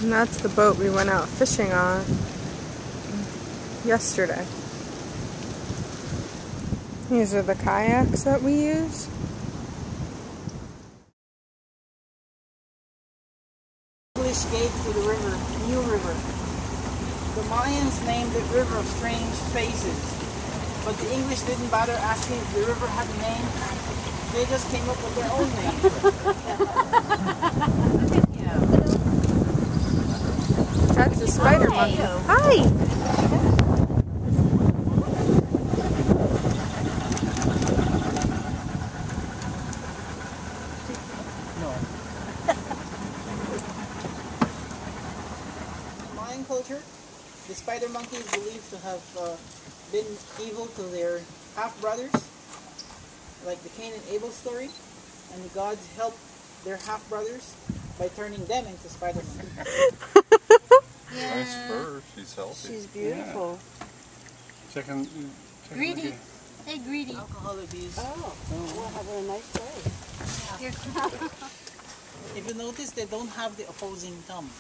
And that's the boat we went out fishing on yesterday. These are the kayaks that we use. English gave to the river, New River. The Mayans named the river of strange faces, but the English didn't bother asking if the river had a name. They just came up with their own name. That's a spider monkey. Hi! Mayan culture, the spider monkey is believed to have been evil to their half-brothers, like the Cain and Abel story, and the gods helped their half-brothers by turning them into spider monkeys. Yeah. Nice fur. She's healthy. She's beautiful. Yeah. Check Greedy. Hey, greedy. Alcohol abuse. Oh, we'll have a nice day. If you notice, they don't have the opposing thumb.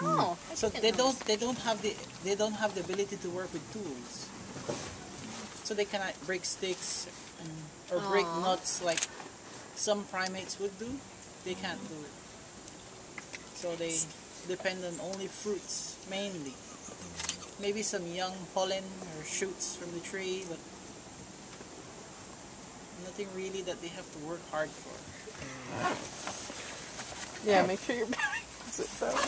Oh, So they don't have the ability to work with tools. So they cannot break sticks or break nuts like some primates would do. They can't do it. So they depend on only fruits mainly. Maybe some young pollen or shoots from the tree, but nothing really that they have to work hard for. Yeah, make sure your bag is it though.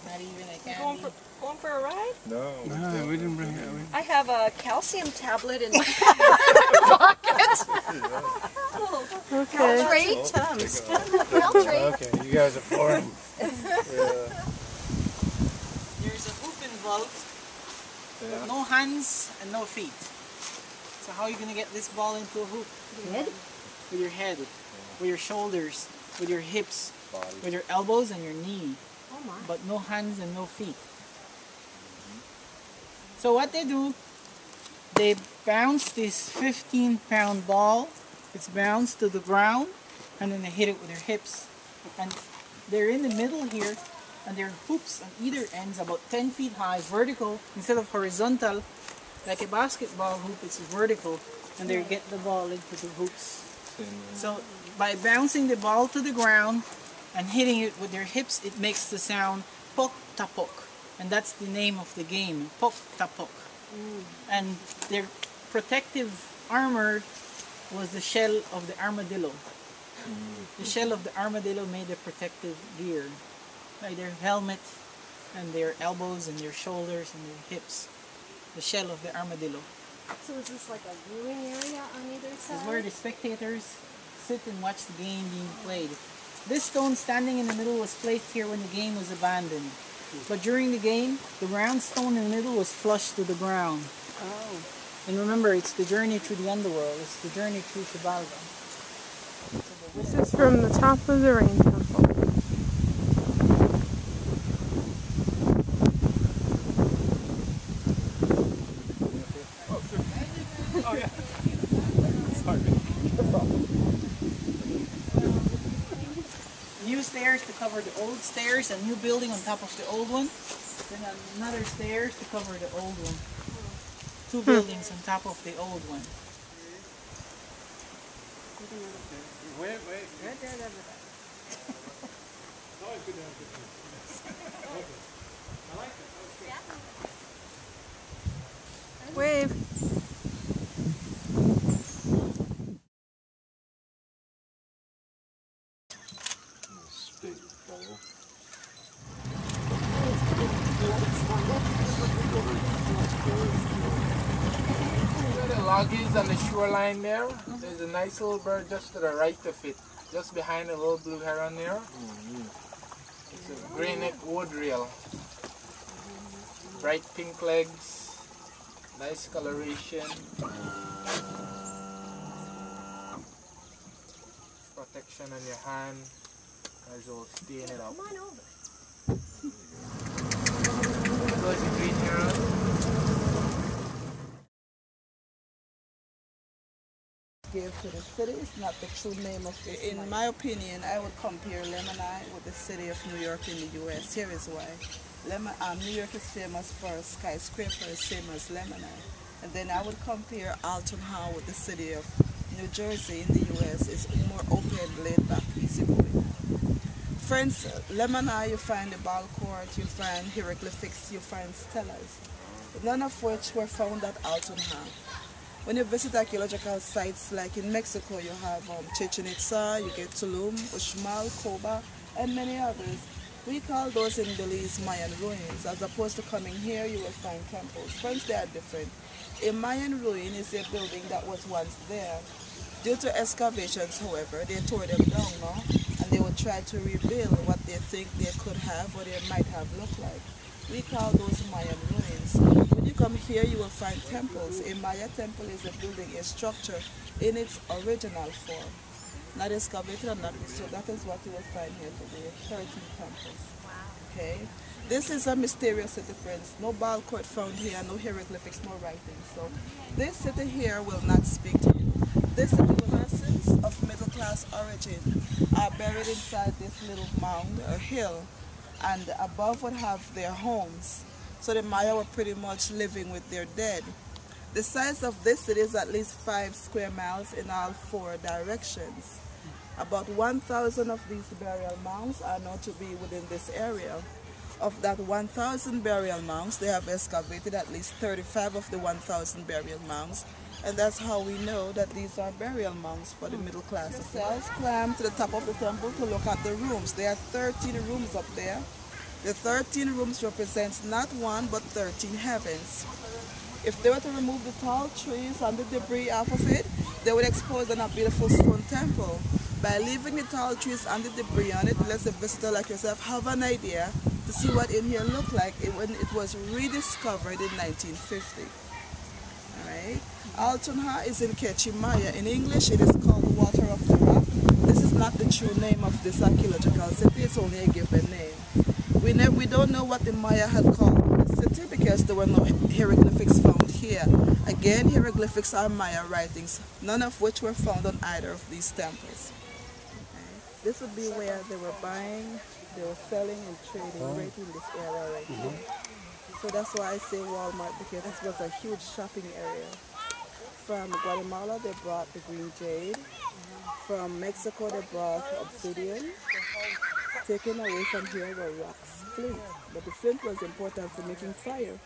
Not even a candy. Going for a ride? No, we didn't bring it. I have a calcium tablet in my pocket. Okay. Great. Okay, you guys are boring. There's a hoop involved, but no hands and no feet. So how are you going to get this ball into a hoop? With your head, with your shoulders, with your hips, with your elbows and your knee. Oh my. But no hands and no feet. So what they do, they bounce this 15-pound ball. It's bounced to the ground, and then they hit it with their hips. And they're in the middle here, and there are hoops on either ends about 10 feet high, vertical, instead of horizontal. Like a basketball hoop, it's vertical, and they get the ball into the hoops. So by bouncing the ball to the ground and hitting it with their hips, it makes the sound pok tapok. And that's the name of the game, pok tapok. And their protective armor was the shell of the armadillo. The shell of the armadillo made the protective gear. Like their helmet and their elbows and their shoulders and their hips. The shell of the armadillo. So is this like a viewing area on either side? This is where the spectators sit and watch the game being played. This stone standing in the middle was placed here when the game was abandoned. But during the game, the round stone in the middle was flushed to the ground. Oh. And remember, it's the journey through the underworld. It's the journey through Shibalga. This is from the top of the rain temple. Oh yeah. Sorry. New stairs to cover the old stairs, a new building on top of the old one. Then another stairs to cover the old one. Two buildings on top of the old one. Wait. Right there. Wave. The loggies on the shoreline there. There's a nice little bird just to the right of it, just behind the little blue heron there. It's a gray-neck woodreel. Bright pink legs, nice coloration. Protection on your hand, as well stain it up. Come on over. There's a green heron. gave to the city. It's not the true name of this. In my opinion, I would compare Lemoni with the city of New York in the U.S. Here is why. New York is famous for skyscrapers, same as Lemoni. And then I would compare Alton Hall with the city of New Jersey in the U.S. It's more open, laid back, easy going. Friends, Lemoni, you find the ball court, you find hieroglyphics, you find stelas, none of which were found at Alton Hall. When you visit archaeological sites like in Mexico, you have Chichen Itza, you get Tulum, Uxmal, Coba, and many others. We call those in Belize Mayan ruins. As opposed to coming here, you will find temples. Friends, they are different. A Mayan ruin is a building that was once there. Due to excavations, however, they tore them down now, and they will try to rebuild what they think they could have or they might have looked like. We call those Mayan ruins. When you come here, you will find temples. A Maya temple is a building, a structure in its original form. Not excavated or not, so that is what you will find here today, 13 temples. Okay? This is a mysterious city, friends. No ball court found here, no hieroglyphics, no writings. So this city here will not speak to you. This city, persons of middle class origin are buried inside this little mound or hill, and above would have their homes. So the Maya were pretty much living with their dead. The size of this city is at least 5 square miles in all 4 directions. About 1,000 of these burial mounds are known to be within this area. Of that 1,000 burial mounds, they have excavated at least 35 of the 1,000 burial mounds, and that's how we know that these are burial mounds for the middle class. The cells climb to the top of the temple to look at the rooms. There are 13 rooms up there. The 13 rooms represents not one but 13 heavens. If they were to remove the tall trees and the debris off of it, they would expose a beautiful stone temple. By leaving the tall trees and the debris on it, lets a visitor like yourself have an idea to see what in here looked like when it was rediscovered in 1950. Alright? Alton Hall is in Quechua Maya. In English, it is called Water of the Rock. This is not the true name of this archaeological city, it's only a given name. We don't know what the Maya had called the city because there were no hieroglyphics found here. Again, hieroglyphics are Maya writings, none of which were found on either of these temples. Okay. This would be where they were buying, they were selling and trading right in this area right here. So that's why I say Walmart, because this was a huge shopping area. From Guatemala, they brought the green jade. From Mexico, they brought obsidian. Taken away from here were rocks, flint. But the flint was important for making fire.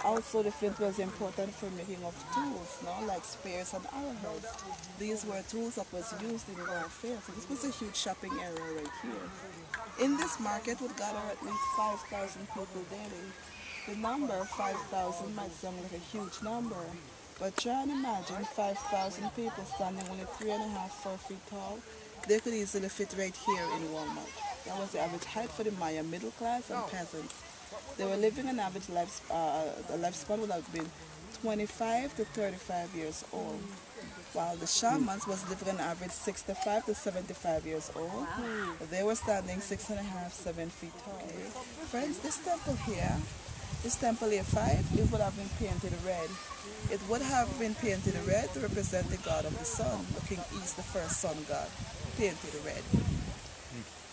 Also, the flint was important for making of tools, like spears and arrowheads. These were tools that was used in warfare. So this was a huge shopping area right here. In this market would gather at least 5,000 people daily. The number 5,000 might sound like a huge number, but try and imagine 5,000 people standing only 3.5, 4 feet tall. They could easily fit right here in Walmart. That was the average height for the Maya middle class and peasants. They were living an average the lifespan would have been 25 to 35 years old, while the shamans was living an average 65 to 75 years old. They were standing 6.5, 7 feet tall. Okay. Friends, this temple here, this temple A5, it would have been painted red. It would have been painted red to represent the god of the sun, looking east, the first sun god, painted red.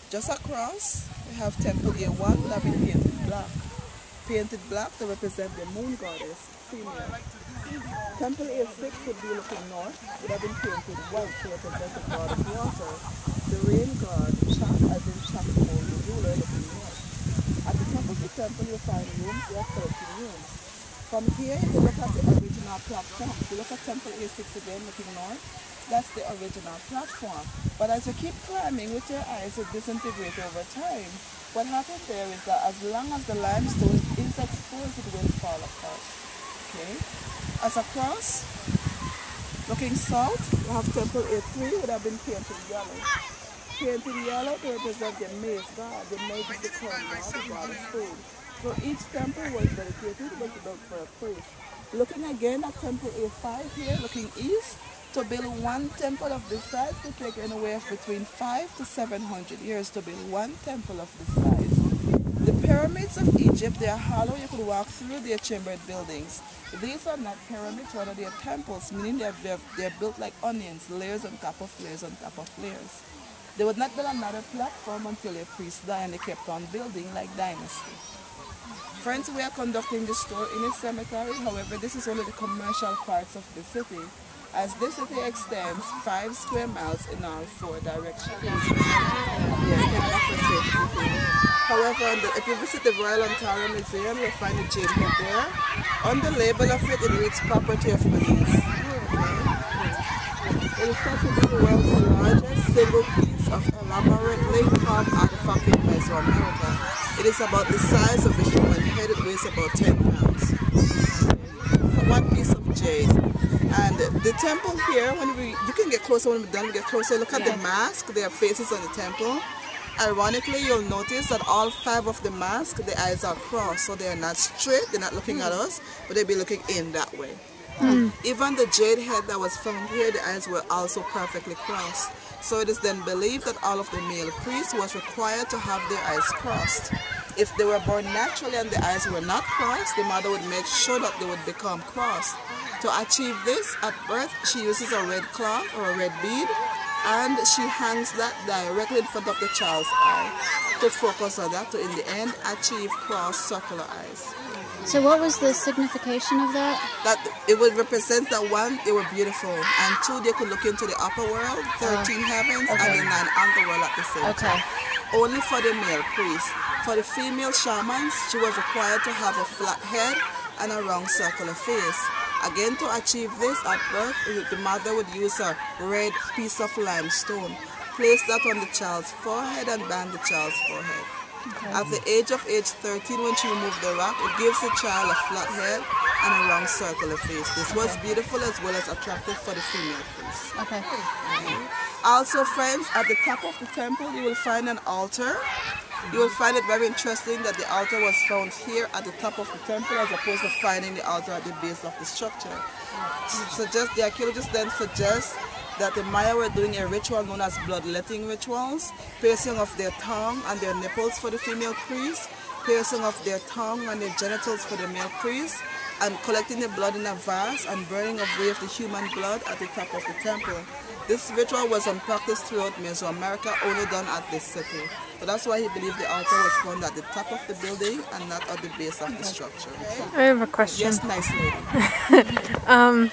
Just across, we have temple A1 would have been painted black. Painted black to represent the moon goddess, female. Temple A6 would be looking north, would have been painted white to represent the god of water. The rain god, Chak, as in Chakmol, the ruler, looking north. At the top of the temple you'll find rooms, there are 13 rooms. From here, if you look at the original platform, if you look at temple A6 again, looking north, that's the original platform. But as you keep climbing with your eyes, it disintegrates over time. What happened there is that as long as the limestone is exposed, it will fall apart. Okay? As across, looking south, you have temple A3 would have been painted yellow. Painted yellow to represent the maize god. The maize is the corn god, the god of food. So each temple was dedicated, was built for a priest. Looking again at temple A5 here, looking east, to build one temple of this size could take anywhere between 500 to 700 years to build one temple of this size. The pyramids of Egypt, they are hollow. You could walk through their chambered buildings. These are not pyramids, rather they are temples, meaning they're built like onions, layers on top of layers on top of layers. They would not build another platform until a priest died, and they kept on building like dynasty. Friends, we are conducting this tour in a cemetery. However, this is only the commercial parts of the city, as this city extends 5 square miles in all 4 directions. However, if you visit the Royal Ontario Museum, you'll find a jade head there. On the label of it, it reads property of Belize. It is said to be the world's largest single piece of elaborately carved artifact in Mesoamerica. It is about the size of a human head. It weighs about 10 pounds. So one piece of jade. And the temple here, you can get closer when we're done, we get closer. Look at the mask, their faces on the temple. Ironically, you'll notice that all 5 of the masks, the eyes are crossed, so they're not straight, they're not looking at us, but they'll be looking in that way. Even the jade head that was found here, the eyes were also perfectly crossed. So it is then believed that all of the male priests was required to have their eyes crossed. If they were born naturally and the eyes were not crossed, the mother would make sure that they would become crossed. To achieve this, at birth, she uses a red cloth or a red bead, and she hangs that directly in front of the child's eye to focus on that, to in the end achieve cross circular eyes. So what was the signification of that? That it would represent that 1, they were beautiful, and 2, they could look into the upper world, 13 heavens, and the 9 underworld at the same time. Only for the male priest. For the female shamans, she was required to have a flat head and a round circular face. Again, to achieve this at birth, the mother would use a red piece of limestone, place that on the child's forehead and band the child's forehead. At the age of 13, when she removed the rock, it gives the child a flat head and a round circular face. This was beautiful as well as attractive for the female priest. Also, friends, at the top of the temple, you will find an altar. You will find it very interesting that the altar was found here at the top of the temple as opposed to finding the altar at the base of the structure. The archaeologists then suggest that the Maya were doing a ritual known as bloodletting rituals, piercing of their tongue and their nipples for the female priests, piercing of their tongue and their genitals for the male priests, and collecting the blood in a vase and burning away of the human blood at the top of the temple. This ritual was practiced throughout Mesoamerica, only done at this city. So that's why he believed the altar was found at the top of the building and not at the base of the structure. I have a question. Yes, nice lady.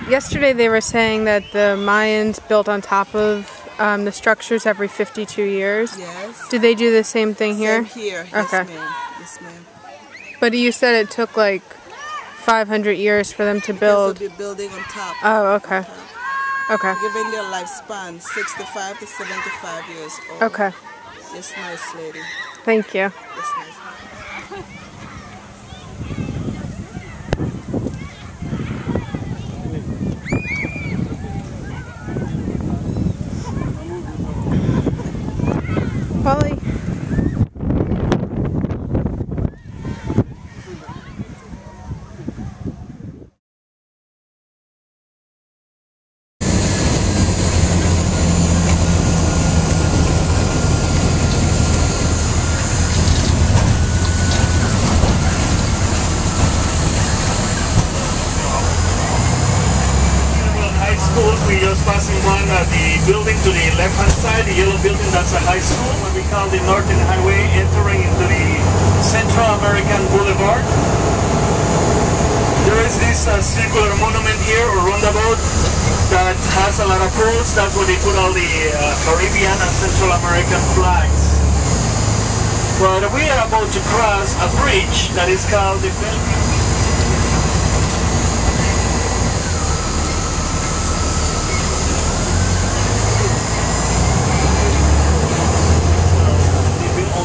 Yesterday they were saying that the Mayans built on top of the structures every 52 years. Yes. Do they do the same thing here? Same here. Okay. Yes, ma'am. Yes, ma'am. But you said it took like 500 years for them to build. Because they'll be building on top. Oh, okay. Okay. Given their lifespan, 65 to 75 years old. Okay. Yes, nice lady. Thank you. Yes, nice. Polly. We're just passing one at the building to the left-hand side, the yellow building, that's a high school. What we call the Northern Highway, entering into the Central American Boulevard. There is this circular monument here, or roundabout, that has a lot of poles. That's where they put all the Caribbean and Central American flags. But we are about to cross a bridge that is called the Belize.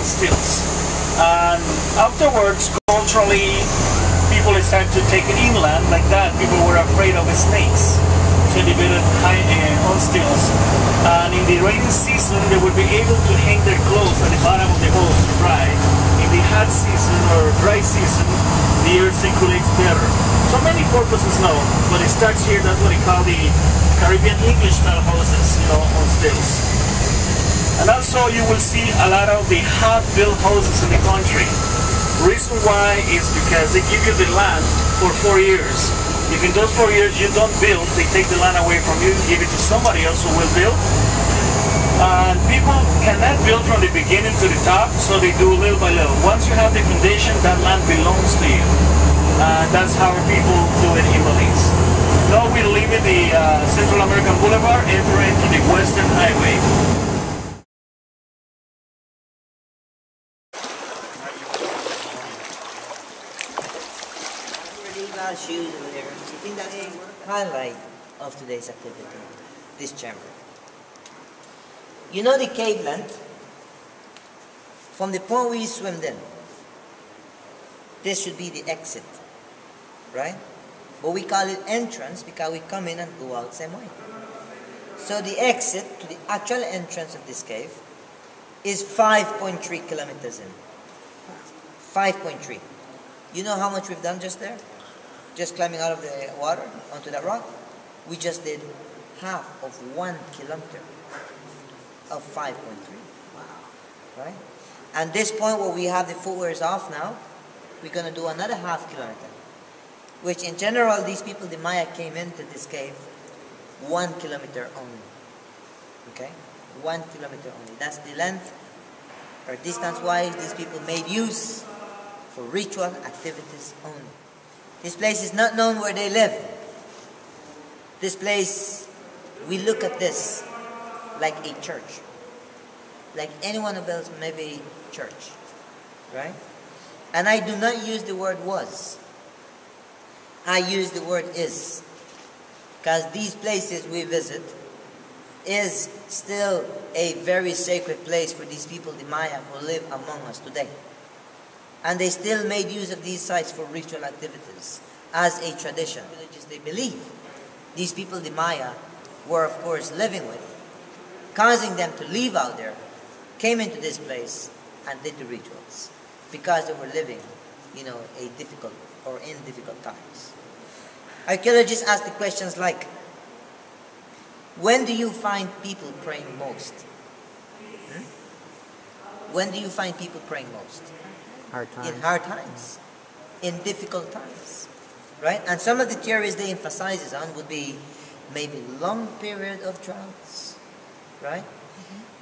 Stills. And afterwards, culturally, people started to take it inland like that. People were afraid of snakes, so they built on stills. And in the rainy season, they would be able to hang their clothes at the bottom of the hole to dry. In the hot season or dry season, the air circulates better. So many purposes now, but it starts here. That's what they call the Caribbean English style houses, on stills. And also you will see a lot of the half-built houses in the country. Reason why is because they give you the land for 4 years. If in those 4 years you don't build, they take the land away from you, give it to somebody else who will build. And people cannot build from the beginning to the top, so they do little by little. Once you have the foundation, that land belongs to you. That's how people do it in Belize. Now we're leaving the Central American Boulevard, entering to the Western Highway. Our shoes over there. I think that's the highlight of today's activity, this chamber. You know the cave length? From the point we swim in, this should be the exit, right? But we call it entrance because we come in and go out same way. So the exit to the actual entrance of this cave is 5.3 kilometers in. 5.3. You know how much we've done just there? Just climbing out of the water onto that rock? We just did half of 1 kilometer of 5.3. Wow. Right? And this point where we have the footwears off now, we're going to do another half kilometer. Which in general, these people, the Maya, came into this cave 1 kilometer only. Okay? 1 kilometer only. That's the length or distance-wise these people made use for ritual activities only. This place is not known where they live. This place, we look at this like a church. Like any one of us, maybe church. Right? And I do not use the word was. I use the word is. Because these places we visit is still a very sacred place for these people, the Maya, who live among us today. And they still made use of these sites for ritual activities as a tradition. Villages they believe. These people, the Maya, were of course living with, causing them to leave out there, came into this place and did the rituals because they were living, a difficult or in difficult times. Archaeologists ask the questions like, when do you find people praying most? When do you find people praying most? Hard times. In hard times. In difficult times. Right? And some of the theories they emphasize on would be maybe long period of droughts. Right?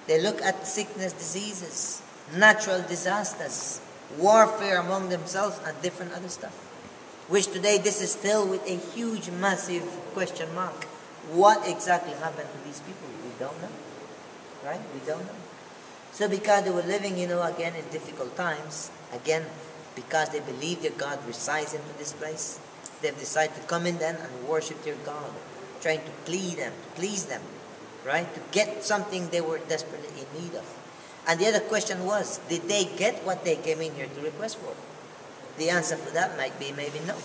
They look at sickness, diseases, natural disasters, warfare among themselves, and different other stuff. Which today this is still with a huge, massive question mark. What exactly happened to these people? We don't know. Right? We don't know. So because they were living, again in difficult times, again, because they believe their God resides into this place, they've decided to come in then and worship their God, trying to please them, right? To get something they were desperately in need of. And the other question was, did they get what they came in here to request for? The answer for that might be maybe no.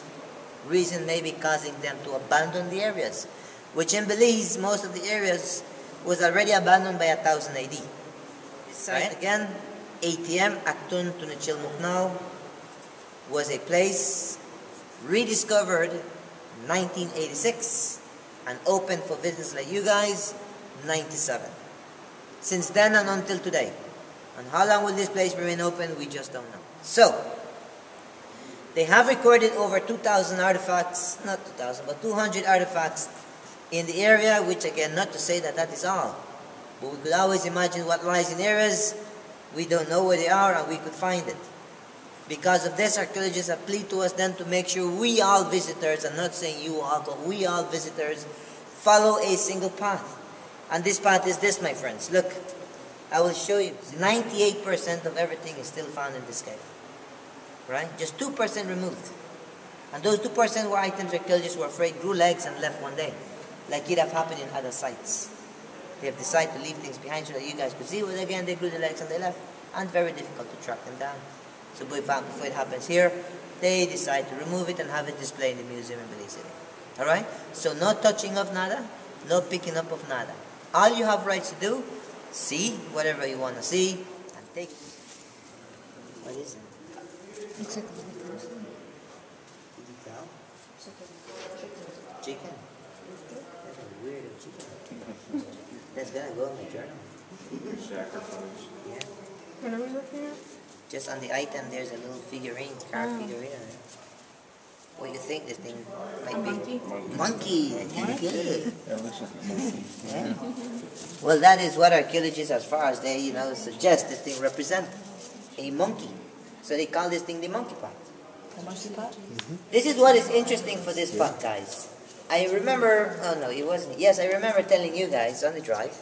Reason maybe causing them to abandon the areas, which in Belize, most of the areas was already abandoned by 1000 AD. Right? Again, ATM, Aktun Tunichil Muknao, was a place rediscovered in 1986 and opened for visitors like you guys 97. Since then and until today. And how long will this place remain open? We just don't know. So, they have recorded over 2,000 artifacts, not 2,000, but 200 artifacts in the area, which again, not to say that that is all. But we could always imagine what lies in areas we don't know where they are and we could find it. Because of this, archaeologists have pleaded to us then to make sure we all visitors, I'm not saying you all, but we all visitors, follow a single path. And this path is this, my friends. Look, I will show you. 98% of everything is still found in this cave. Right? Just 2% removed. And those 2% were items archaeologists were afraid grew legs and left one day. Like it have happened in other sites. They have decided to leave things behind so that you guys could see, but again, they grew the legs and they left. And very difficult to track them down. So before it happens here, they decide to remove it and have it displayed in the museum in Belize City. Alright? So no touching of nada, no picking up of nada. All you have rights to do, see whatever you want to see, and take it. What is it? It's a Chicken. That's a weird chicken. That's gonna go in my journal. Sacrifice. Yeah. What are we looking at? Just on the item, there's a little figurine, car figurine on it. What do you think this thing might be? Monkey. Good. That looks like a monkey. Yeah. Well, that is what archaeologists, as far as they, suggest this thing represent a monkey. So they call this thing the monkey pot. The monkey pot? This is what is interesting for this pot, guys. I remember, oh no, it wasn't. Yes, I remember telling you guys on the drive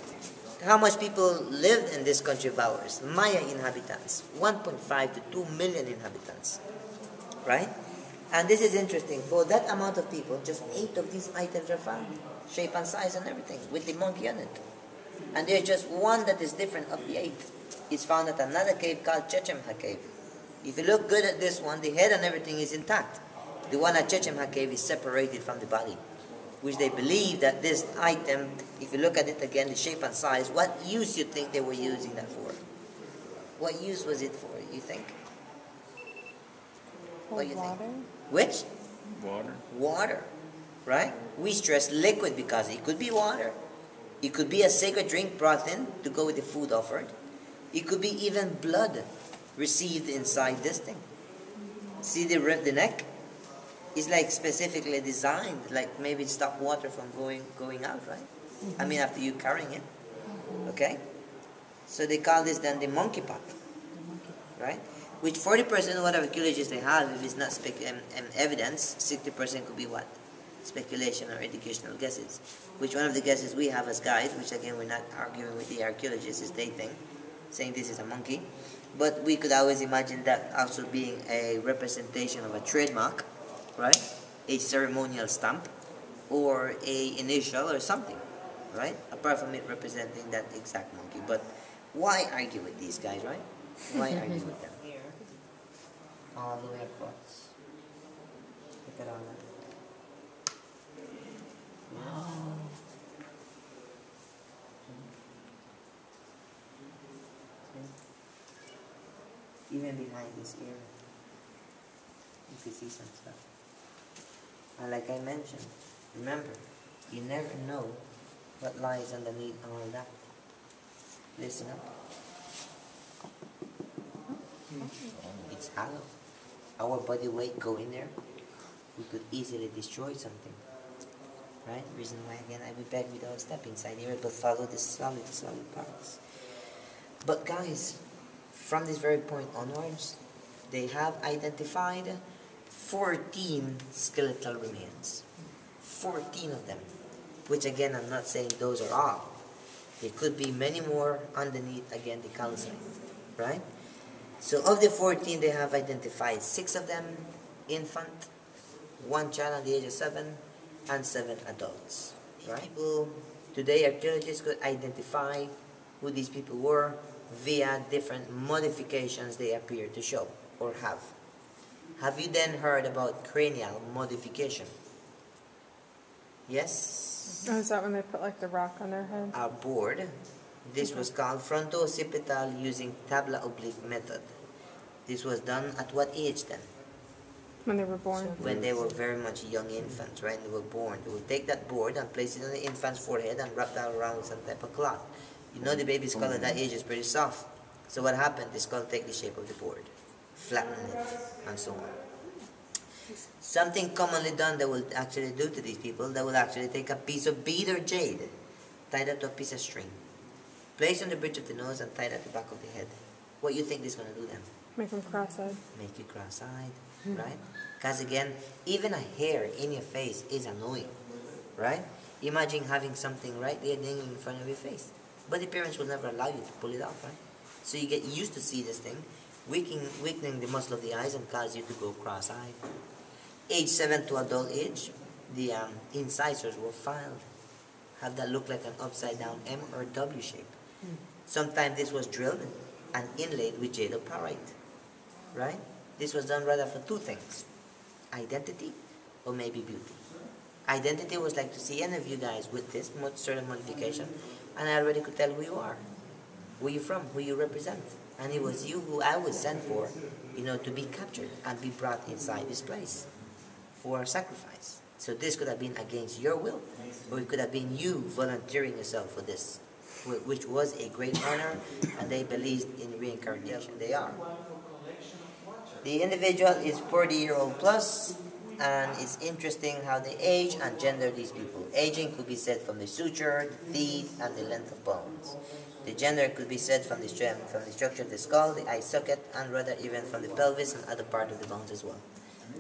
how much people lived in this country of ours. Maya inhabitants, 1.5 to 2 million inhabitants, right? And this is interesting. For that amount of people, just 8 of these items are found, shape and size and everything, with the monkey on it. And there's just one that is different of the 8. It's found at another cave called Chechemha Cave. If you look good at this one, the head and everything is intact. The one at Chechemha Cave is separated from the body, which they believe that this item, if you look at it again, the shape and size, what use you think they were using that for? What use was it for, you think? What do you think? Which? Water. Water, right? We stress liquid because it could be water. It could be a sacred drink brought in to go with the food offered. It could be even blood received inside this thing. See the neck? It's like specifically designed, like maybe stop water from going out, right? I mean, after you carrying it, okay? So they call this then the monkey pot, right? Which 40% of whatever archaeologists they have, if it's not evidence, 60% could be what? Speculation or educational guesses. Which one of the guesses we have as guides, which again we're not arguing with the archaeologists, is they think, saying this is a monkey. But we could always imagine that also being a representation of a trademark, right? A ceremonial stamp or a initial or something, right? Apart from it representing that exact monkey. But why argue with these guys, right? Why argue with them? Here, all the way across. Look at all that. Wow. Even behind this ear, you can see some stuff. And like I mentioned, remember, you never know what lies underneath all that. Listen up. It's hollow. Our body weight go in there, we could easily destroy something. Right? Reason why again I would beg we don't step inside here, but follow the solid parts. But guys, from this very point onwards, they have identified 14 skeletal remains. 14 of them. Which again, I'm not saying those are all. There could be many more underneath, again, the calcite. Right? So of the 14, they have identified 6 of them infant, 1 child at the age of 7, and 7 adults. Right? People, today archaeologists could identify who these people were via different modifications they appear to show or have. Have you then heard about cranial modification? Yes? Oh, is that when they put like the rock on their head? A board. This was called fronto-occipital using tabla oblique method. This was done at what age then? When they were born? When they were very much young infants, right? They were born. They would take that board and place it on the infant's forehead and wrap that around with some type of cloth. You know the baby's skull at that age is pretty soft. So what happened? The skull take the shape of the board, flatten it, and so on. Something commonly done that will actually do to these people, that will actually take a piece of bead or jade, tie that to a piece of string, place on the bridge of the nose and tie that to the back of the head. What do you think this is going to do them? Make them cross-eyed. Make you cross-eyed, right? Because again, even a hair in your face is annoying, right? Imagine having something right there dangling in front of your face. But the parents will never allow you to pull it out, right? So you get used to see this thing, weakening the muscle of the eyes and cause you to go cross-eyed. Age 7 to adult age, the incisors were filed. Have that look like an upside-down M or W shape. Sometimes this was drilled and inlaid with jade or pyrite, right? This was done rather for 2 things, identity or maybe beauty. Identity was like to see any of you guys with this certain modification, and I already could tell who you are, where you're from, who you represent. And it was you who I was sent for, to be captured and be brought inside this place for a sacrifice. So this could have been against your will, or it could have been you volunteering yourself for this. which was a great honor, and they believed in reincarnation. They are. The individual is 40-year-old plus, and it's interesting how they age and gender these people. Aging could be said from the suture, the teeth, and the length of bones. The gender could be said from the structure of the skull, the eye socket, and rather even from the pelvis and other part of the bones as well.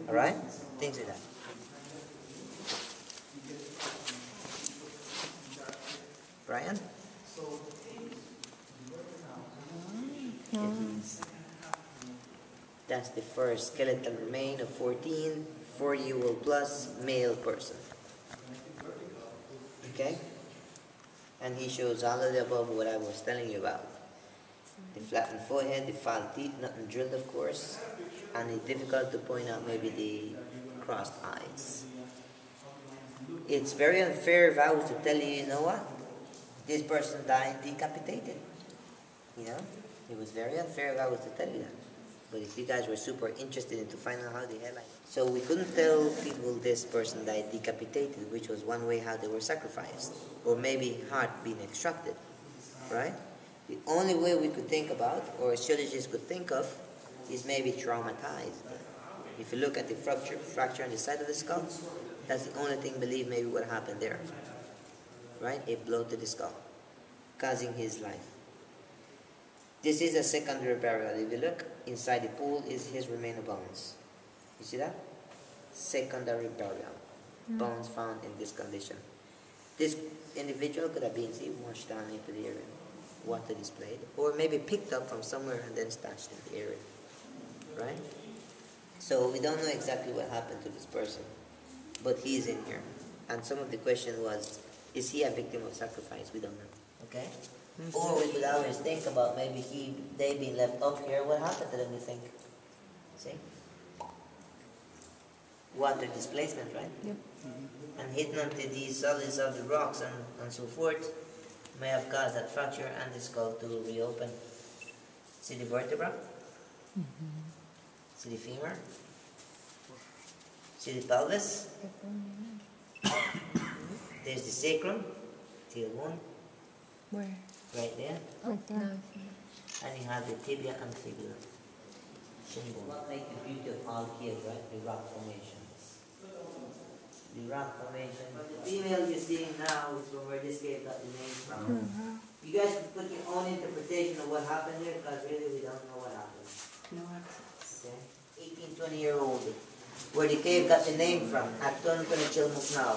Alright? Things like that. Brian? That's the first skeletal remain of 14, 40-year-old plus male person. Okay? And he shows all of the above what I was telling you about. The flattened forehead, the filed teeth, nothing drilled of course, and it's difficult to point out maybe the crossed eyes. It's very unfair if I was to tell you, you know what? This person died decapitated. You know? It was very unfair if I was to tell you that. But if you guys were super interested in to find out how the hell so we couldn't tell people this person died decapitated, which was one way how they were sacrificed. Or maybe heart being extracted. Right? The only way we could think about, or astrologists could think of, is maybe traumatized. If you look at the fracture on the side of the skull, that's the only thing believe maybe what happened there. Right? A blow to the skull, causing his life. This is a secondary burial. If you look, inside the pool is his remaining bones. You see that? Secondary burial. Bones found in this condition. This individual could have been washed down into the area, water displayed, or maybe picked up from somewhere and then stashed in the area. Right? So we don't know exactly what happened to this person, but he's in here. And some of the question was, is he a victim of sacrifice? We don't know. Okay? Or we could always think about maybe they being left up here. What happened to them, you think? See? Water displacement, right? Yep. And hitting onto these solids of the rocks and so forth may have caused that fracture and the skull to reopen. See the vertebra? See the femur? See the pelvis? There's the sacrum, tail bone. Where? Right there. Right there. And you have the tibia and fibula. Shin bone. What makes the beauty of all caves, right? The rock formations. The rock formation. But the female you're seeing now is from where this cave got the name from. You guys can put your own interpretation of what happened there, because really we don't know what happened. No access. Okay? 18, 20-year-old. Where the cave got the name from. Aton ko na Chilmuk now.